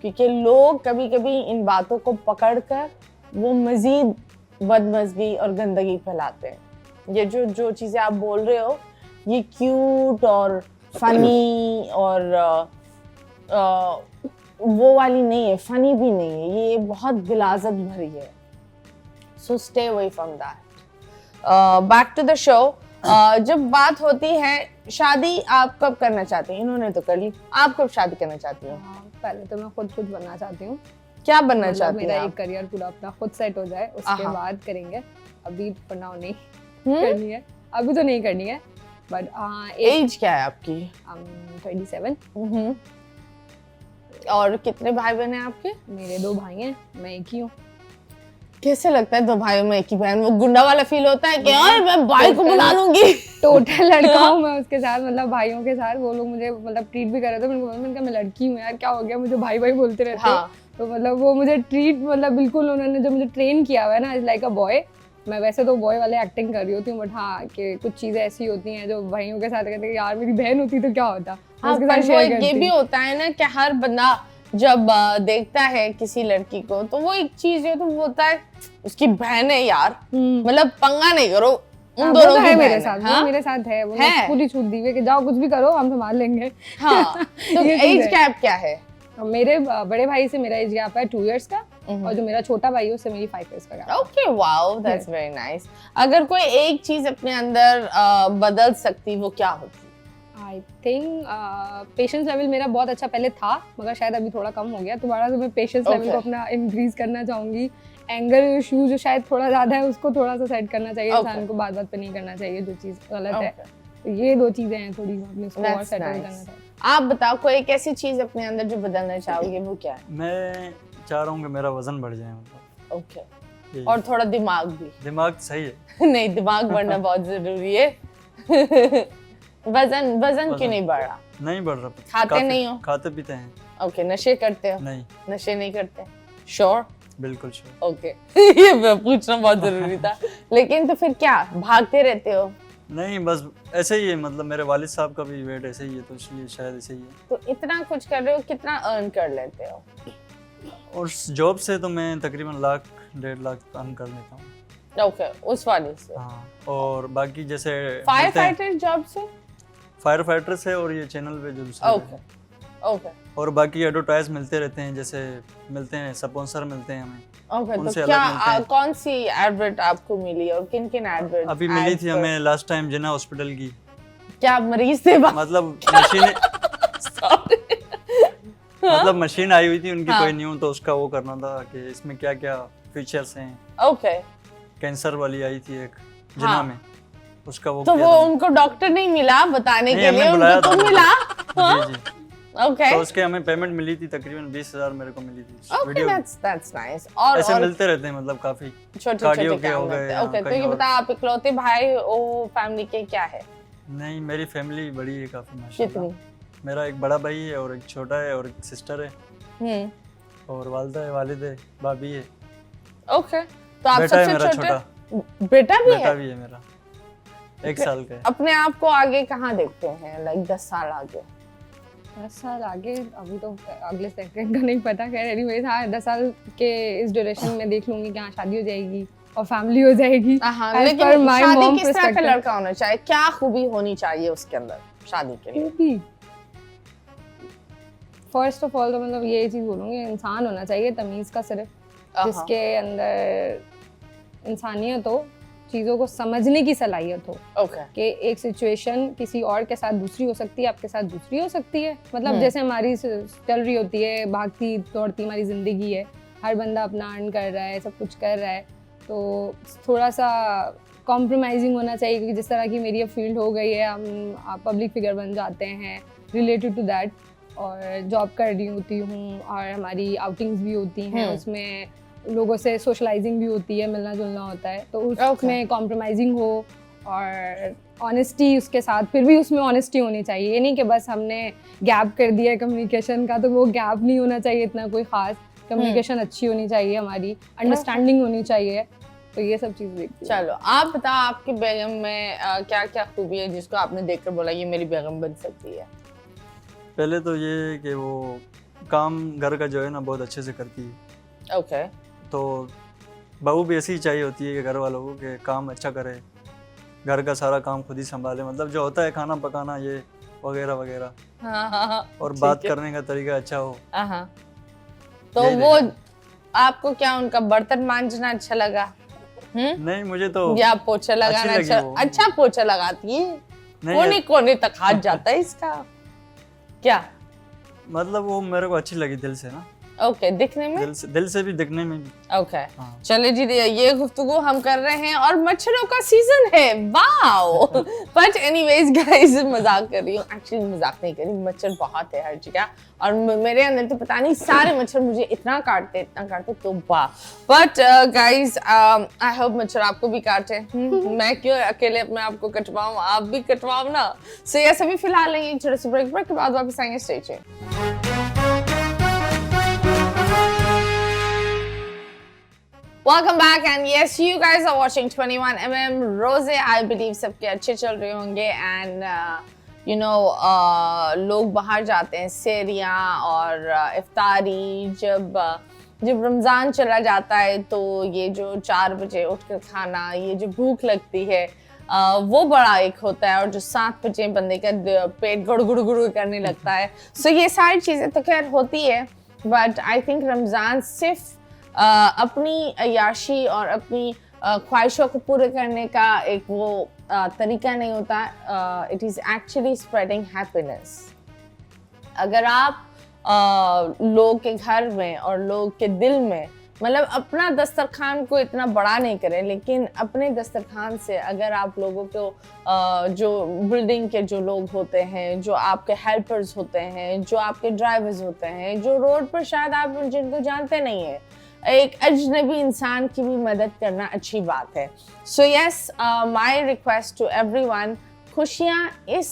क्योंकि लोग कभी कभी इन बातों को पकड़कर वो मजीद बदमज़गी और गंदगी फैलाते हैं। ये जो चीजें आप बोल रहे हो, ये क्यूट और फनी और वो वाली नहीं है, फनी भी नहीं है, ये बहुत गिलाजत भरी है। So stay away from that. Back to the show. जब बात होती है शादी, आप कब करना चाहती हैं? इन्होंने तो कर ली, आप कब शादी करना चाहती हैं? पहले तो मैं खुद कुछ बनना चाहती हूँ। क्या बनना चाहती हैं? मेरा एक करियर पूरा अपना खुद सेट हो जाए, उसके बाद करेंगे। अभी फॉर नाउ नहीं करनी है, अभी तो नहीं करनी है। बट एज क्या है आपकी? 27। और कितने भाई बहन हैं आपके? मेरे 2 भाई हैं, मैं एक ही हूँ। कैसे लगता है 2 भाइयों में एक ही बहन? वो गुंडा वाला फील होता है कि यार मैं भाई को बुला लूंगी। टोटल लड़का हूँ मैं उसके साथ, मतलब भाइयों के साथ। वो लोग मुझे मतलब ट्रीट भी कर रहे थे। मैंने कहा मैं लड़की हूँ यार, क्या हो गया, मुझे भाई भाई बोलते रहते हैं। तो मतलब वो मुझे ट्रीट, मतलब बिल्कुल उन्होंने जो मुझे ट्रेन किया हुआ है ना, इज लाइक अ बॉय। मैं वैसे तो बॉय वाले एक्टिंग कर रही होती हूँ, बट हाँ कि कुछ चीजें ऐसी होती हैं जो भाइयों के साथ कहते हैं यार मेरी बहन होती तो क्या होता। हाँ, पर वो ये भी होता है ना कि हर बंदा जब देखता है किसी लड़की को, तो वो एक चीज है, तो वो होता है उसकी बहन है यार, मतलब पंगा नहीं करो। उन दोनों है मेरे साथ, हाँ? मेरे साथ है, वो पूरी छूट दी है कि जाओ कुछ भी करो हम संभाल लेंगे। हाँ, तो एज गैप क्या है? मेरे बड़े भाई से मेरा एज गैप है 2 इयर्स का, और जो मेरा छोटा भाई है उससे मेरी 5 इयर्स का गैप है। Okay, wow, that's very nice. अगर कोई एक चीज अपने अंदर बदल सकती, वो क्या होती? आई थिंक पेशेंस लेवल मेरा बहुत अच्छा पहले था, मगर शायद अभी थोड़ा कम हो गया। दोबारा से मैं पेशेंस लेवल को अपना इंक्रीज करना चाहूंगी। एंगर इशू जो शायद थोड़ा ज्यादा है, उसको थोड़ा सा सेट करना चाहिए। इंसान को बात पे नहीं करना चाहिए जो चीज गलत है। तो ये 2 चीजें हैं, थोड़ी अपने उसको और सेटल करना चाहिए। आप बताओ, कोई एक ऐसी चीज अपने अंदर जो बदलना चाहोगे, वो क्या है? मैं चाह रहा हूँ कि मेरा वजन बढ़ जाए, मतलब। ओके, और थोड़ा दिमाग भी। दिमाग सही है। नहीं, दिमाग बढ़ना बहुत जरूरी है। वजन क्यों नहीं बढ़ रहा? नहीं बढ़ रहा। खाते नहीं हो? खाते पीते हैं। ओके, नशे करते हो? नहीं, नशे नहीं करते। श्योर? बिल्कुल श्योर। ओके। ये पूछना बहुत जरूरी था। लेकिन तो फिर क्या भागते रहते हो? नहीं, बस ऐसे ही है, मतलब मेरे वालिद साहब का भी वेट ऐसे ही है, तो इसलिए शायद ऐसे ही है। तो इतना कुछ कर रहे हो, कितना अर्न कर लेते हो? और जॉब से तो मैं तकरीबन 1-1.5 लाख अर्न कर लेता हूँ। ओके, उस वाले से। हाँ, और बाकी जैसे फायर फाइटर जॉब से? फायर फाइटर से, और ये चैनल पे जो दूसरे। ओके। और बाकी एडवर्टाइज मिलते रहते हैं, जैसे मिलते हैं, स्पॉन्सर मिलते हैं हमें। ओके, तो क्या कौन सी एडवर्ट आपको मिली और किन एडवर्ट? अभी मिली थी हमें लास्ट टाइम जिना हॉस्पिटल की। क्या मरीज थे? मतलब मशीनें मतलब मशीन आई हुई थी उनकी हाँ। कोई न्यू, तो उसका वो करना था कि इसमें क्या क्या फीचर्स हैं। ओके, कैंसर वाली आई थी एक जिना हाँ। में, उसका वो तो किया वो था। उनको डॉक्टर नहीं मिला बताने नहीं, के लिए, हमें बुलाया उनको था तुम उन्होंने। मिला? जी जी। ओके तो उसके हमें पेमेंट मिली थी तकरीबन 20,000 मेरे को मिली थी ओके, वीडियो की। That's nice. और ऐसे मिलते रहते हैं मतलब काफी छोटे कार्डियो छोटे के काम हो गए होते हैं। या ओके, तो कहीं ये और। बता, आप इकलौते भाई ओ फैमिली के क्या है? नहीं, मेरी फैमिली बड़ी है काफी माशाल्लाह। कितनी? मेरा एक बड़ा भाई है और एक छोटा है और एक सिस्टर है और वालदा है, वालिद है, भाभी है, ओके, तो आप बेटा है सबसे मेरा छोटे? छोटा, बेटा भी बेटा है? भी है मेरा, 1 साल का है। अपने आप को आगे कहाँ देखते हैं, लाइक 10 साल आगे? 10 साल आगे अभी तो अगले सेकंड का नहीं पता। खैर एनीवेज, हाँ 10 साल के इस ड्यूरेशन में देख लूंगी कि हाँ शादी हो जाएगी और फैमिली हो जाएगी। हाँ, As per लेकिन my शादी mom किस तरह का perspective. लड़का होना चाहिए, क्या खूबी होनी चाहिए उसके अंदर शादी के लिए? फर्स्ट ऑफ ऑल तो मतलब ये चीज बोलूंगी, इंसान होना चाहिए तमीज का सिर्फ, जिसके अंदर इंसानियत हो, चीजों को समझने की सलाहियत हो ओके, कि एक सिचुएशन किसी और के साथ दूसरी हो सकती है, आपके साथ दूसरी हो सकती है। मतलब जैसे हमारी चल रही होती है, भागती दौड़ती हमारी जिंदगी है, हर बंदा अपना अर्न कर रहा है, सब कुछ कर रहा है, तो थोड़ा सा कॉम्प्रोमाइजिंग होना चाहिए। क्योंकि जिस तरह की मेरी अब फील्ड हो गई है, हम पब्लिक फिगर बन जाते हैं रिलेटेड टू दैट, और जॉब कर रही होती हूँ और हमारी आउटिंग्स भी होती हैं, उसमें लोगों से सोशलाइजिंग भी होती है, मिलना जुलना होता है, तो उसमें कॉम्प्रोमाइजिंग हो और ऑनेस्टी उसके साथ, फिर भी उसमें ऑनेस्टी होनी चाहिए। ये नहीं कि बस हमने गैप कर दिया है कम्युनिकेशन का, तो वो गैप नहीं होना चाहिए इतना कोई ख़ास। कम्युनिकेशन अच्छी होनी चाहिए, हमारी अंडरस्टैंडिंग होनी चाहिए, तो ये सब चीज़ देखती हूँ। चलो आप बताओ, आपकी बेगम में क्या क्या खूबी है जिसको आपने देखकर बोला ये मेरी बेगम बन सकती है? पहले तो ये है कि वो काम घर का जो है ना बहुत अच्छे से करती है। ओके, तो बहू भी ऐसी ही चाहिए होती है कि घर वालों को कि काम अच्छा करे, घर का सारा काम खुद ही संभाले, मतलब जो होता है खाना पकाना ये वगैरह वगैरह, हाँ, और बात करने का तरीका अच्छा हो। हाँ, तो यही वो देखा। आपको क्या उनका बर्तन मांजना अच्छा लगा? नहीं, मुझे तो या पोछा लगाना अच्छी लगी वो। अच्छा पोछा लगाती है, नहीं, कोने कोने तक हाथ जाता है इसका क्या? मतलब वो मेरे को अच्छी लगी दिल से ना, ओके, दिखने में? दिल से भी, दिखने में भी। ओके, हाँ। चले जी, ये गुफ्तगू हम कर रहे हैं और मच्छरों का सीजन है, वाओ। बट एनीवेज गाइस, मजाक कर रही हूँ, एक्चुअली मजाक नहीं कर रही, मच्छर बहुत है हर जगह और मेरे अंदर तो पता नहीं सारे मच्छर मुझे इतना काटते तो वाह। बट गाइस, आई होप मच्छर आपको भी काटे। मैं क्यों अकेले अपने आप को कटवाऊं, आप भी कटवाओ ना। सो ये सभी फिलहाल लेंगे एक छोटे से ब्रेक के बाद वापस आएंगे। Stay tuned. Welcome back and yes, you guys are watching 21mm Rose. I believe सबके अच्छे चल रहे होंगे and you know लोग बाहर जाते हैं सेरियां और इफ्तारी, जब रमज़ान चला जाता है तो ये जो 4 बजे उठकर खाना, ये जो भूख लगती है वो बड़ा एक होता है, और जो 7 बजे बंदे का पेट गुड़ गुड़ गुड़ करने लगता है। सो ये सारी चीज़ें तो खैर होती है, बट आई थिंक रमज़ान सिर्फ अपनी अय्याशी और अपनी ख्वाहिशों को पूरे करने का एक वो तरीका नहीं होता, it is actually spreading happiness. अगर आप लोग के घर में और लोग के दिल में, मतलब अपना दस्तरखान को इतना बड़ा नहीं करें, लेकिन अपने दस्तरखान से अगर आप लोगों को जो बिल्डिंग के जो लोग होते हैं, जो आपके हेल्पर्स होते हैं, जो आपके ड्राइवर्स होते हैं, जो रोड पर शायद आप जिनको जानते नहीं हैं, एक अजनबी इंसान की भी मदद करना अच्छी बात है। So yes, my request to everyone, खुशियाँ इस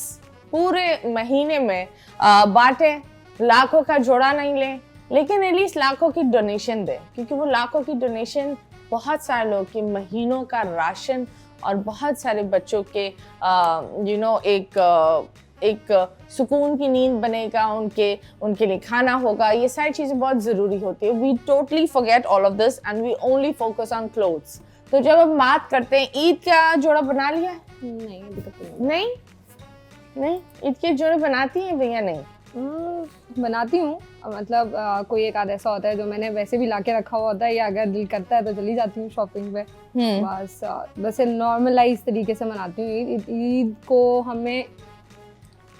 पूरे महीने में बांटें। लाखों का जोड़ा नहीं लें, लेकिन एटलीस्ट लाखों की डोनेशन दें, क्योंकि वो लाखों की डोनेशन बहुत सारे लोग के महीनों का राशन और बहुत सारे बच्चों के यू नो एक सुकून की नींद बनेगा, उनके लिए खाना होगा। ये सारी चीज़ें बहुत ज़रूरी होती है। We totally forget all of this and we only focus on clothes. तो जब हम बात करते हैं, ईद का जोड़ा बना लिया? नहीं, अभी तक नहीं, ईद के जोड़े बनाती हैं भैया? नहीं बनाती हूँ, मतलब कोई एक आधा ऐसा होता है जो मैंने वैसे भी लाके रखा हुआ होता है, या अगर दिल करता है तो चली जाती हूँ शॉपिंग पे। बस नॉर्मलाइज तरीके से मनाती हूँ ईद को। हमें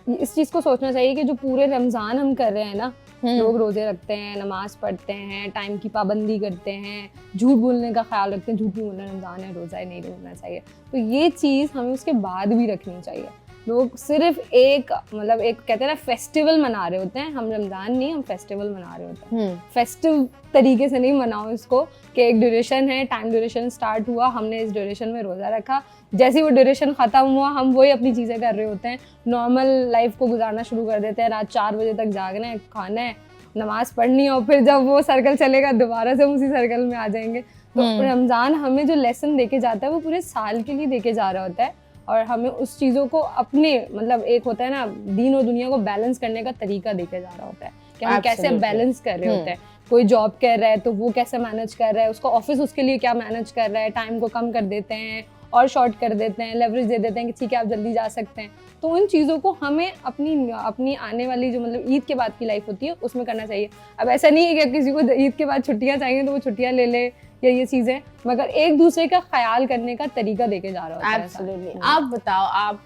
इस चीज़ को सोचना चाहिए कि जो पूरे रमज़ान हम कर रहे हैं ना, लोग रोजे रखते हैं, नमाज पढ़ते हैं, टाइम की पाबंदी करते हैं, झूठ बोलने का ख्याल रखते हैं, झूठ नहीं बोलना, रमजान है, रोजा है, नहीं बोलना चाहिए। तो ये चीज़ हमें उसके बाद भी रखनी चाहिए। लोग सिर्फ एक मतलब एक कहते हैं ना फेस्टिवल मना रहे होते हैं, हम रमजान नहीं, हम फेस्टिवल मना रहे होते हैं। फेस्टिव तरीके से नहीं मनाओ इसको कि एक ड्यूरेशन है, टाइम ड्यूरेशन स्टार्ट हुआ, हमने इस ड्यूरेशन में रोज़ा रखा, जैसे ही वो ड्यूरेशन ख़त्म हुआ हम वही अपनी चीज़ें कर रहे होते हैं, नॉर्मल लाइफ को गुजारना शुरू कर देते हैं। रात 4 बजे तक जागना है, खाना है, नमाज़ पढ़नी है, और फिर जब वो सर्कल चलेगा दोबारा से हम उसी सर्कल में आ जाएंगे। तो रमज़ान हमें जो लेसन देके जाता है वो पूरे साल के लिए देके जा रहा होता है, और हमें उस चीज़ों को अपने मतलब एक होता है ना दीन और दुनिया को बैलेंस करने का तरीका देके जा रहा होता है कि हम कैसे बैलेंस कर रहे होते हैं। कोई जॉब कर रहा है तो वो कैसे मैनेज कर रहा है, उसका ऑफिस उसके लिए क्या मैनेज कर रहा है, टाइम को कम कर देते हैं और शॉर्ट कर देते हैं, लेवरेज दे देते हैं कि ठीक है आप जल्दी जा सकते हैं। तो उन चीज़ों को हमें अपनी आने वाली जो मतलब ईद के बाद की लाइफ होती है उसमें करना चाहिए। अब ऐसा नहीं है कि किसी को ईद के बाद छुट्टियाँ चाहिए तो वो छुट्टियाँ ले ले या ये चीज़ें, मगर एक दूसरे का ख्याल करने का तरीका देके जा रहा होता है। Absolutely. आप बताओ, आप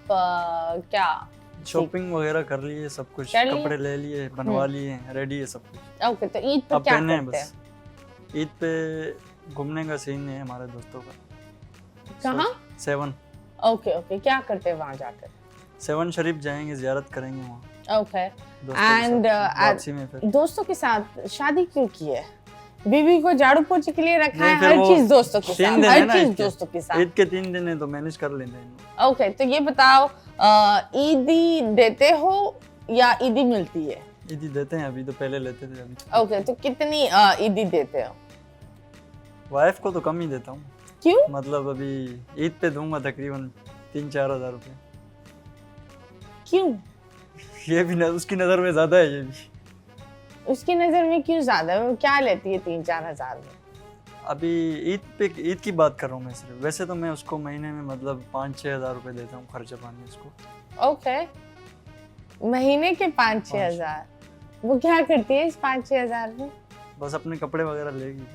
क्या शॉपिंग वगैरह कर लिए, सब कुछ कपड़े ले लिए, बनवा लिए, रेडी है सब कुछ। ओके, तो ईद पे क्या करते हैं? ईद पे घूमने का सीन है हमारे दोस्तों का। कहाँ? 7। ओके, क्या करते हैं वहाँ जाकर? 7 शरीफ जाएंगे, ज़ियारत करेंगे वहाँ। ओके, एंड दोस्तों के साथ शादी क्यों की है? बीवी को झाड़ू पोछे के लिए रखा है, हर चीज दोस्तों के साथ, हर चीज दोस्तों के साथ। ईद के 3 दिन है तो मैनेज कर लेते हैं। ओके, तो ये बताओ, ईदी देते हो या ईदी मिलती है? ईदी देते हैं, अभी तो पहले लेते थे अभी। ओके, तो कितनी ईदी देते हो? वाइफ को तो कम ही देता हूँ। क्यों? मतलब अभी ईद पे दूंगा तकरीबन 3-4 हज़ार रुपये। क्यों? ये भी उसकी नज़र में ज़्यादा है। ये भी उसकी नज़र में क्यों ज़्यादा है? वो क्या लेती है 3-4 हज़ार में? अभी ईद की बात कर रहा हूँ मैं सिर्फ। वैसे तो मैं उसको महीने में मतलब 5-6 हज़ार रुपये देता हूँ खर्चा पानी उसको। ओके, महीने के 5-6 हज़ार। वो क्या करती है इस 5-6 हज़ार में? बस अपने कपड़े वगैरह लेगी।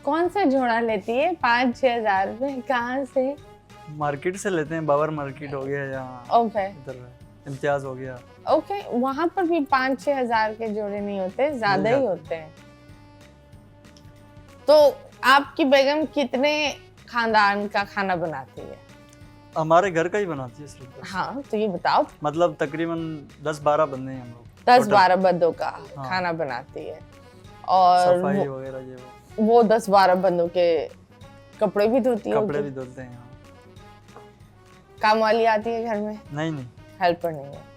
कौन सा जोड़ा लेती है 5-6 हज़ार में? कहाँ से? मार्केट से लेते हैं, बाबर मार्केट हो गया या ओके, इधर इम्तियाज हो गया। ओके, वहाँ पर भी 5-6 हज़ार के जोड़े नहीं होते, ज्यादा ही होते हैं। तो आपकी बेगम कितने खानदान का खाना बनाती है? हमारे घर का ही बनाती है सिर्फ। हाँ, तो ये बताओ। मतलब तकरीबन 10-12 बंदे हैं हम लोग। 10-12 बंदों का खाना बनाती है, और सफाई वगैरह ये वो 10-12 बंदों के कपड़े भी धोती है? कपड़े भी धोते हैं। काम वाली आती है घर में? नहीं, हेल्पर नहीं है।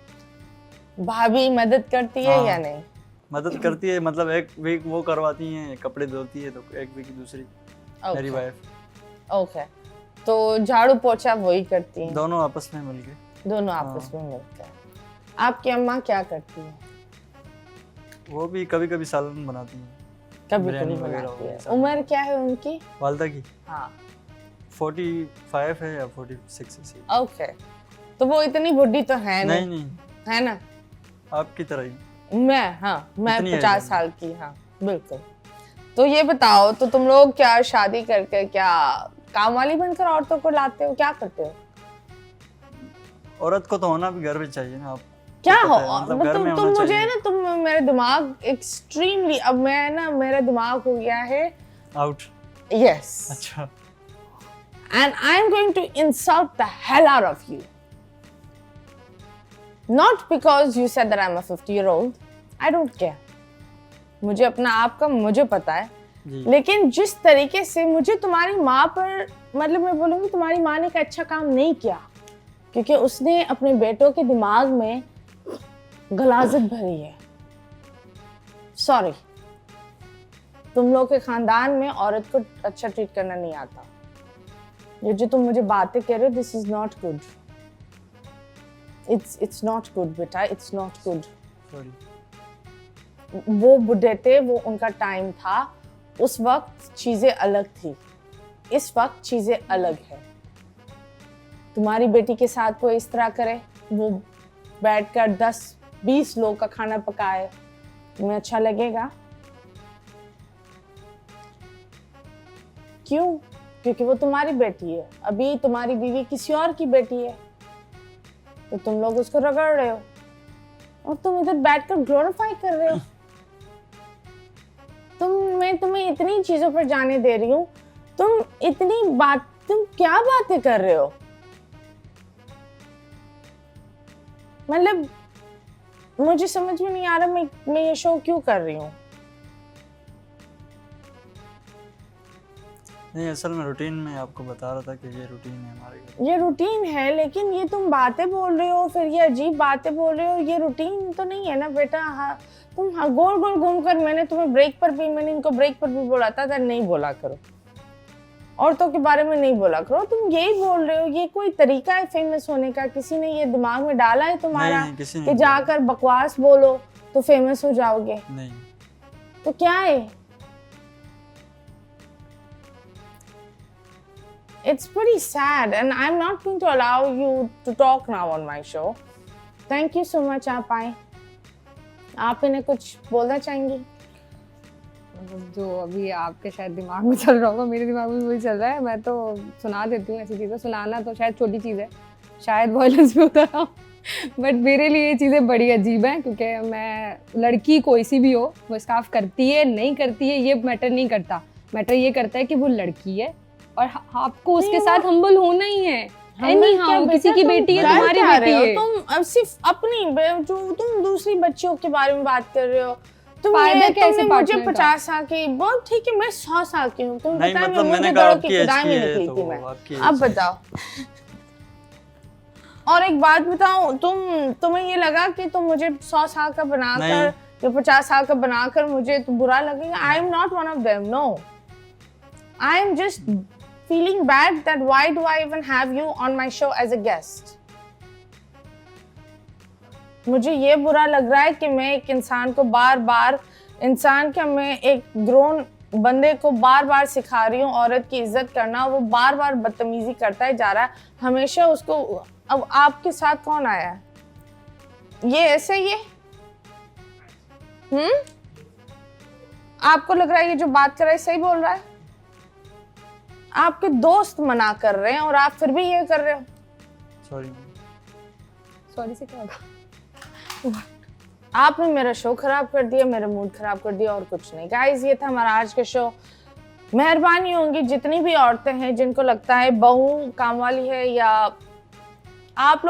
भाभी मदद करती है या नहीं? मदद करती है, मतलब एक वीक वो करवाती हैं, कपड़े धोती है, तो एक वीक दूसरी मेरी वाइफ। ओके, तो झाड़ू पोछा वही करती हैं? दोनों आपस में मिलके। दोनों आपस में मिलकर। आपकी अम्मा क्या करती है? वो भी कभी कभी सालन बनाती हैं, कभी कभी बनाती है। उम्र क्या है उनकी? वालदा की? हाँ, 45 है या 46 है। ओके, तो वो इतनी बुढ़ी तो है नहीं, है ना? आपकी तरह ही। मैं 50 साल की। हाँ, बिल्कुल। तो ये बताओ, तो तुम लोग क्या शादी करके क्या काम वाली बनकर औरतों को लाते हो, क्या करते हो? औरत को तो होना भी घर में चाहिए ना। आप क्या हो मतलब तुम मुझे ना, तुम मेरे दिमाग एक्सट्रीमली, अब मैं ना, मेरा दिमाग हो गया है आउट। यस। अच्छा। And I'm going to insult the hell out of you. Not because you said that I'm a 50-year-old. I don't care. मुझे अपना आप का मुझे पता है, लेकिन जिस तरीके से मुझे तुम्हारी माँ पर, मतलब मैं बोलूँगी तुम्हारी माँ ने एक अच्छा काम नहीं किया, क्योंकि उसने अपने बेटों के दिमाग में गलाजत भरी है। सॉरी, तुम लोग के खानदान में औरत को अच्छा ट्रीट करना नहीं आता। ये जो तुम मुझे बातें कह रहे हो, this is not good. It's not good बेटा, इट्स नॉट गुड। वो बुढ़े थे, वो उनका टाइम था, उस वक्त चीजें अलग थी, इस वक्त चीजें अलग है। तुम्हारी बेटी के साथ वो इस तरह करे, वो बैठकर 10-20 लोग का खाना पकाए, तुम्हें अच्छा लगेगा? क्यों? क्योंकि वो तुम्हारी बेटी है। अभी तुम्हारी बीवी किसी और की बेटी है, तो तुम लोग उसको रगड़ रहे हो और तुम इधर बैठकर ग्लोरीफाई कर रहे हो। मैं तुम्हें इतनी चीजों पर जाने दे रही हूँ, तुम क्या बातें कर रहे हो? मतलब मुझे समझ में नहीं आ रहा मैं ये शो क्यों कर रही हूँ। नहीं, असल में रूटीन में आपको बता रहा था कि ये रूटीन है हमारे घर। ये रूटीन है, लेकिन ये तुम बातें बोल रहे हो, फिर ये अजीब बातें बोल रहे हो, ये रूटीन तो नहीं है ना बेटा। हाँ, तुम गोल गोल घूम कर, मैंने तुम्हें मैंने इनको ब्रेक पर भी बोला था नहीं बोला करो, औरतों के बारे में नहीं बोला करो। तुम यही बोल रहे हो, ये कोई तरीका है फेमस होने का? किसी ने ये दिमाग में डाला है तुम्हारा कि जाकर बकवास बोलो तो फेमस हो जाओगे? नहीं। तो क्या है? It's pretty sad and I'm not going to allow you to talk now on my show. Thank you so much आप आए। आप इन्हें कुछ बोलना चाहेंगी? जो अभी आपके शायद दिमाग में चल रहा होगा, मेरे दिमाग में वही चल रहा है। मैं तो सुना देती हूँ ऐसी चीज़ें। सुनाना तो शायद छोटी चीज़ है, शायद वायलेंस भी होता है, बट मेरे लिए ये चीज़ें बड़ी अजीब हैं, क्योंकि मैं लड़की कोई सी भी हो, वो स्कार्फ करती है नहीं करती है ये मैटर नहीं करता। मैटर ये करता है कि वो लड़की है और आपको उसके साथ हम्बल होना ही है। एनीहाउ किसी की बेटी है, तुम्हारी बेटी है। तुम सिर्फ अपनी जो तुम दूसरी बच्चियों के बारे में बात कर रहे हो। तुमने मुझे 50 साल की, बहुत ठीक है, मैं 100 साल की हूँ। तुम बताओ, मतलब मैंने कहा आपकी खुदाई में निकली थी मैं। अब बताओ। और एक बात बताओ, तुम्हें ये लगा कि तुम मुझे 100 साल का बनाकर या 50 साल का बनाकर मुझे तो बुरा लगेगा? I am not one of them, no. I am just feeling bad that why do I even have you on my show as a guest? मुझे ये बुरा लग रहा है कि मैं एक इंसान को बार-बार, मैं एक ग्रोन बंदे को बार-बार सिखा रही हूँ औरत की इज्जत करना, वो बार-बार बदतमीजी करता ही जा रहा है। हमेशा उसको, अब आपके साथ कौन आया है? ये ऐसे ही है? आपको लग रहा है ये जो बात कर रहा है सही बोल रहा है? आपके दोस्त मना कर रहे हैं और आप फिर भी ये कर रहे हो। सॉरी से क्या होगा? आपने मेरा शो खराब कर दिया, मेरा मूड खराब कर दिया और कुछ नहीं। गाइस, ये था हमारा आज का शो। मेहरबानी होंगी जितनी भी औरतें हैं जिनको लगता है बहू काम वाली है, या आप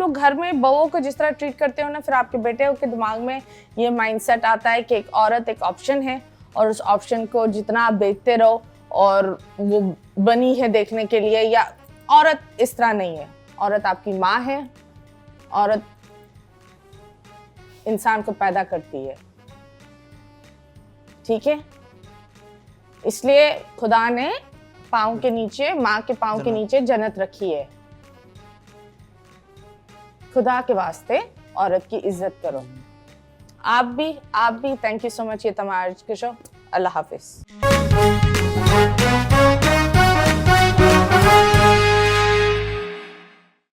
लोग घर में बहुओं को जिस तरह ट्रीट करते हो ना, फिर आपके बेटे के दिमाग में ये माइंडसेट आता है कि एक औरत एक ऑप्शन है और उस ऑप्शन को जितना आप देखते रहो और वो बनी है देखने के लिए, या औरत इस तरह नहीं है। औरत आपकी माँ है, औरत इंसान को पैदा करती है, ठीक है? इसलिए खुदा ने पाँव के नीचे, माँ के पाँव के नीचे जन्नत रखी है। खुदा के वास्ते औरत की इज्जत करो। आप भी थैंक यू सो मच। ये हमारा आज का शो। अल्लाह हाफिज।